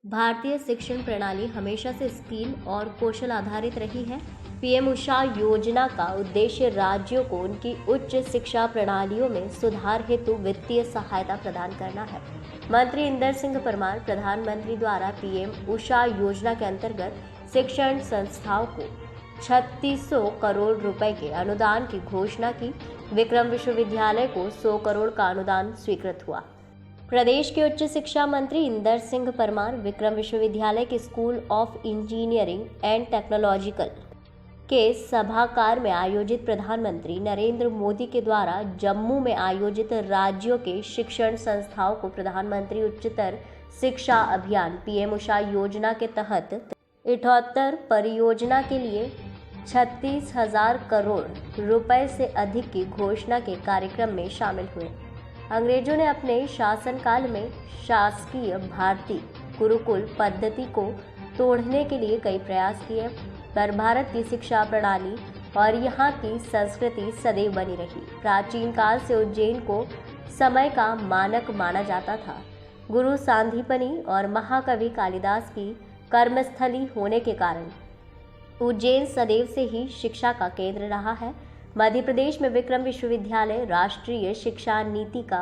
भारतीय शिक्षण प्रणाली हमेशा से स्किल और कौशल आधारित रही है। पीएम उषा योजना का उद्देश्य राज्यों को उनकी उच्च शिक्षा प्रणालियों में सुधार हेतु वित्तीय सहायता प्रदान करना है। मंत्री इंदर सिंह परमार प्रधानमंत्री द्वारा पीएम उषा योजना के अंतर्गत शिक्षण संस्थाओं को 3600 करोड़ रुपए के अनुदान की घोषणा की। विक्रम विश्वविद्यालय को 100 करोड़ का अनुदान स्वीकृत हुआ। प्रदेश के उच्च शिक्षा मंत्री इंदर सिंह परमार विक्रम विश्वविद्यालय के school of engineering and technological के सभागार में आयोजित प्रधानमंत्री नरेंद्र मोदी के द्वारा जम्मू में आयोजित राज्यों के शिक्षण संस्थाओं को प्रधानमंत्री उच्चतर शिक्षा अभियान पीएम उषा योजना के तहत 78 परियोजना के लिए 36,000 करोड़ रुपए से अधिक की घोषणा के कार्यक्रम में शामिल हुए। अंग्रेजों ने अपने शासनकाल में शासकीय भारतीय गुरुकुल पद्धति को तोड़ने के लिए कई प्रयास किए, पर भारत की शिक्षा प्रणाली और यहाँ की संस्कृति सदैव बनी रही। प्राचीन काल से उज्जैन को समय का मानक माना जाता था। गुरु सांदीपनि और महाकवि कालिदास की कर्मस्थली होने के कारण उज्जैन सदैव से ही शिक्षा का केंद्र रहा है। मध्य प्रदेश में विक्रम विश्वविद्यालय राष्ट्रीय शिक्षा नीति का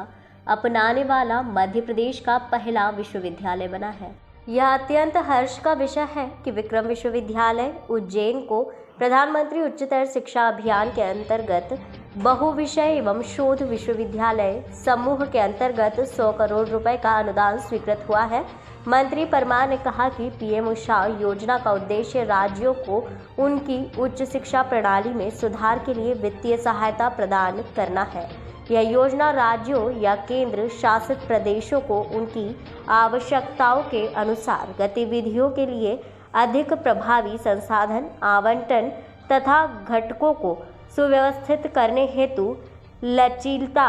अपनाने वाला मध्य प्रदेश का पहला विश्वविद्यालय बना है। यह अत्यंत हर्ष का विषय है कि विक्रम विश्वविद्यालय उज्जैन को प्रधानमंत्री उच्चतर शिक्षा अभियान के अंतर्गत बहुविषय एवं शोध विश्वविद्यालय समूह के अंतर्गत 100 करोड़ रुपए का अनुदान स्वीकृत हुआ है। मंत्री परमार ने कहा कि पीएम उषा योजना का उद्देश्य राज्यों को उनकी उच्च शिक्षा प्रणाली में सुधार के लिए वित्तीय सहायता प्रदान करना है। यह योजना राज्यों या केंद्र शासित प्रदेशों को उनकी आवश्यकताओं के अनुसार गतिविधियों के लिए अधिक प्रभावी संसाधन आवंटन तथा घटकों को सुव्यवस्थित करने हेतु लचीलता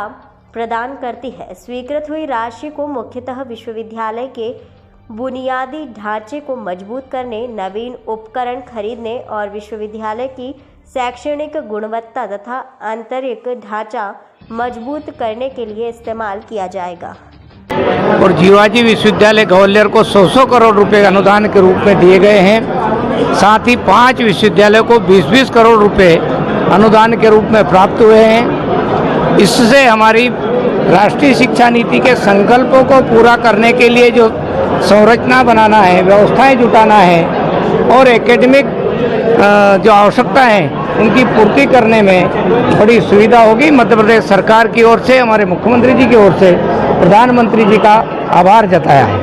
प्रदान करती है। स्वीकृत हुई राशि को मुख्यतः विश्वविद्यालय के बुनियादी ढांचे को मजबूत करने, नवीन उपकरण खरीदने और विश्वविद्यालय की शैक्षणिक गुणवत्ता तथा आंतरिक ढांचा मजबूत करने के लिए इस्तेमाल किया जाएगा। और जीवाजी विश्वविद्यालय ग्वालियर को 100 करोड़ रुपए अनुदान के रूप में दिए गए हैं। साथ ही 5 विश्वविद्यालयों को 20-20 करोड़ रुपए अनुदान के रूप में प्राप्त हुए हैं। इससे हमारी राष्ट्रीय शिक्षा नीति के संकल्पों को पूरा करने के लिए जो संरचना बनाना है, व्यवस्थाएं जुटाना है और एकेडमिक जो आवश्यकता है उनकी पूर्ति करने में बड़ी सुविधा होगी। मध्य प्रदेश सरकार की ओर से, हमारे मुख्यमंत्री जी की ओर से प्रधानमंत्री जी का आभार जताया है।